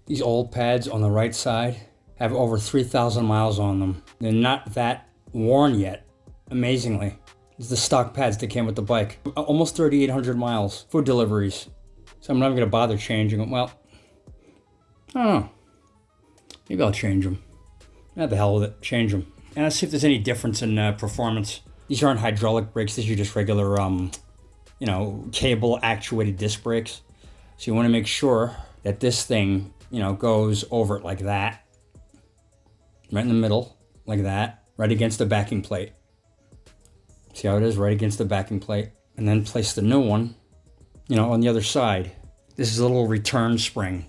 These old pads on the right side have over 3,000 miles on them. They're not that worn yet, amazingly. It's the stock pads that came with the bike. Almost 3,800 miles, food deliveries. So I'm not even gonna bother changing them. Well, I don't know. Maybe I'll change them. Not the hell with it, change them. And let's see if there's any difference in performance. These aren't hydraulic brakes, these are just regular, cable actuated disc brakes. So you wanna make sure that this thing, goes over it like that. Right in the middle, like that, right against the backing plate. See how it is, right against the backing plate. And then place the new one, on the other side. This is a little return spring.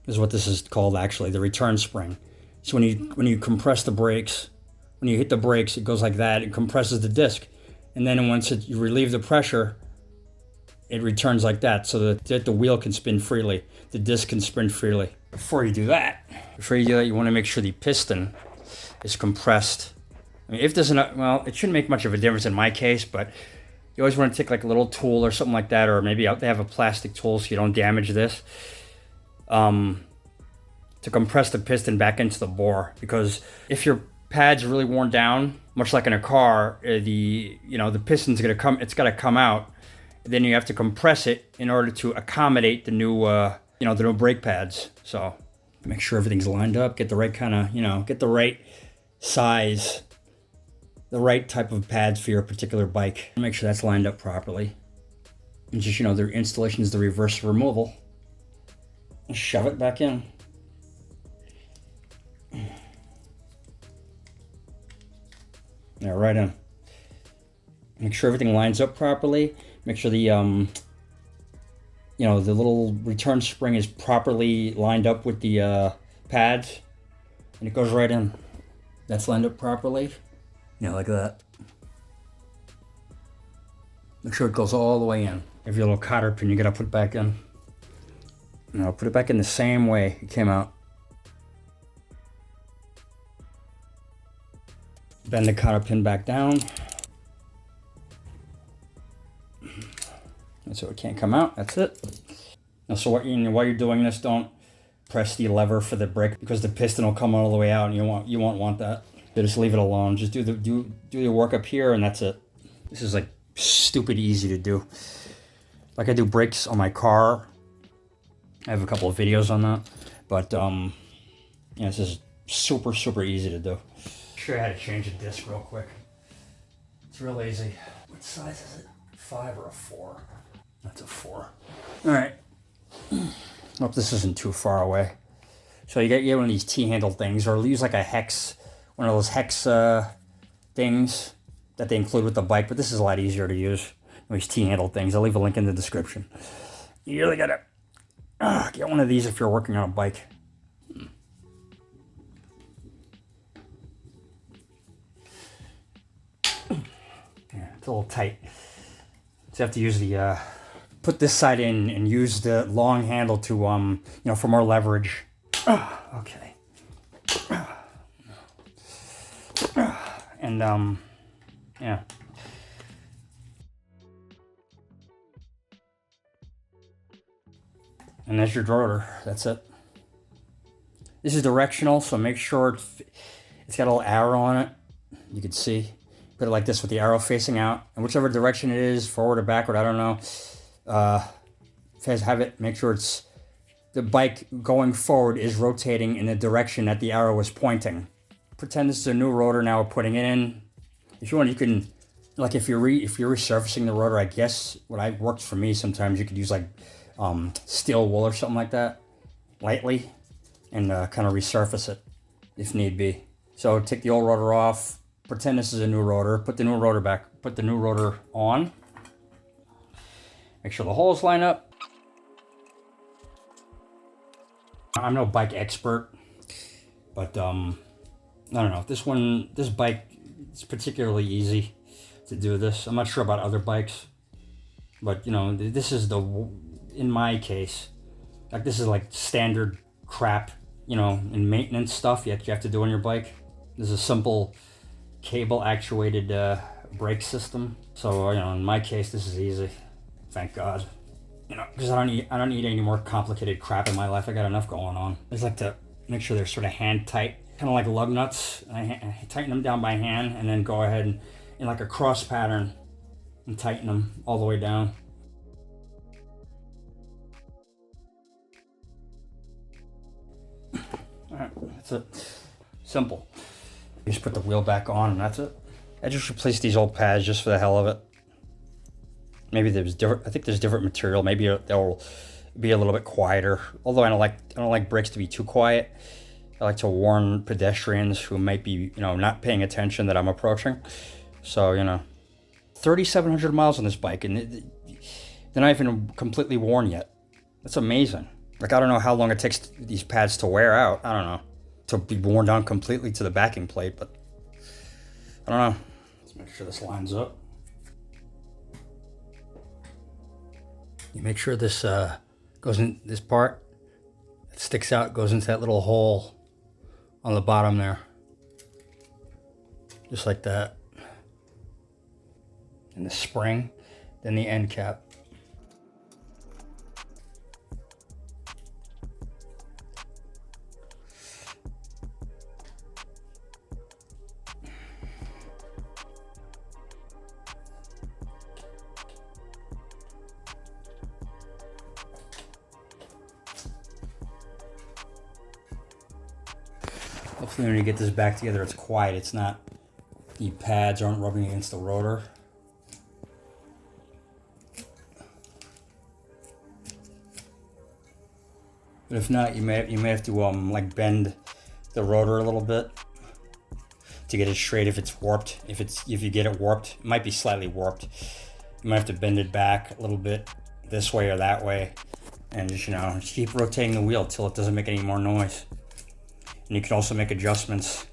This is what this is called actually, the return spring. So when you compress the brakes, when you hit the brakes, it goes like that, it compresses the disc. And then once you relieve the pressure, it returns like that so that the wheel can spin freely, the disc can spin freely. Before you do that, you want to make sure the piston is compressed. I mean, if there's it shouldn't make much of a difference in my case, but you always want to take like a little tool or something like that, or maybe they have a plastic tool so you don't damage this, to compress the piston back into the bore. Because if your pad's really worn down, much like in a car, the piston's it's got to come out. Then you have to compress it in order to accommodate the new, the new brake pads. So make sure everything's lined up, get the right kind of, get the right size, the right type of pads for your particular bike. Make sure that's lined up properly. And just, the installation is the reverse removal. And shove it back in. Yeah, right in. Make sure everything lines up properly. Make sure the the little return spring is properly lined up with the pads, and it goes right in. That's lined up properly. Like that. Make sure it goes all the way in. If your little cotter pin, you gotta put it back in. Put it back in the same way it came out. Bend the cotter pin back down. So it can't come out, that's it. Now, so while you're doing this, don't press the lever for the brake because the piston will come all the way out and you won't want that. So just leave it alone. Just do your work up here and that's it. This is like stupid easy to do. Like I do brakes on my car. I have a couple of videos on that. But this is super, super easy to do. Sure, I had to change the disc real quick. It's real easy. What size is it? 5 or a 4? That's a 4. All right. Hope this isn't too far away. So you get one of these T-handle things, or use like a hex, one of those hex things that they include with the bike. But this is a lot easier to use. These T-handle things. I'll leave a link in the description. You really gotta get one of these if you're working on a bike. Yeah, it's a little tight. So you have to use the, put this side in and use the long handle to, for more leverage. Okay. And, yeah. And there's your rotor. That's it. This is directional, so make sure it's got a little arrow on it. You can see. Put it like this with the arrow facing out, and whichever direction it is, forward or backward, I don't know. Have it. Make sure it's the bike going forward is rotating in the direction that the arrow is pointing. Pretend this is a new rotor now. We're putting it in. If you want, you can, like if you're resurfacing the rotor, I guess what works for me sometimes you could use like steel wool or something like that, lightly, and kind of resurface it if need be. So take the old rotor off. Pretend this is a new rotor. Put the new rotor back. Put the new rotor on. Make sure the holes line up. I'm no bike expert, but I don't know. This bike is particularly easy to do this. I'm not sure about other bikes, but this is in my case, like this is like standard crap, in maintenance stuff you have to do on your bike. This is a simple cable actuated brake system. So, in my case, this is easy. Thank God. You know, because I don't need any more complicated crap in my life. I got enough going on. I just like to make sure they're sort of hand tight, kind of like lug nuts. I tighten them down by hand and then go ahead and in like a cross pattern and tighten them all the way down. All right, that's it. Simple. You just put the wheel back on and that's it. I just replaced these old pads just for the hell of it. Maybe there's different. I think there's different material. Maybe they'll be a little bit quieter. Although I don't like brakes to be too quiet. I like to warn pedestrians who might be, you know, not paying attention that I'm approaching. So, you know, 3,700 miles on this bike, and they're not even completely worn yet. That's amazing. Like, I don't know how long it takes these pads to wear out. I don't know, to be worn down completely to the backing plate, but I don't know. Let's make sure this lines up. You make sure this goes in, this part that sticks out goes into that little hole on the bottom there. Just like that. And the spring, then the end cap. Hopefully when you get this back together, it's quiet. It's not, the pads aren't rubbing against the rotor. But if not, you may have to like bend the rotor a little bit to get it straight. If it's warped, if you get it warped, it might be slightly warped. You might have to bend it back a little bit this way or that way, and just, you know, just keep rotating the wheel till it doesn't make any more noise. And you can also make adjustments.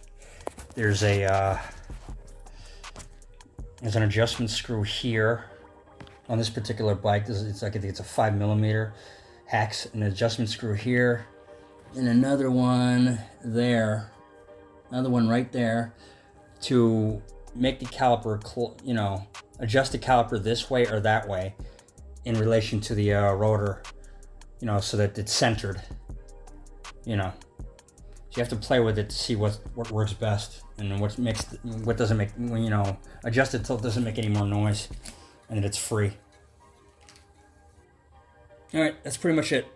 There's an adjustment screw here on this particular bike. It's like, I think it's a 5mm hex, an adjustment screw here, and another one there, another one right there to make the caliper, you know, adjust the caliper this way or that way in relation to the rotor, you know, so that it's centered, you know. So you have to play with it to see what works best and what doesn't make, you know, adjust it till it doesn't make any more noise and that it's free. All right, that's pretty much it.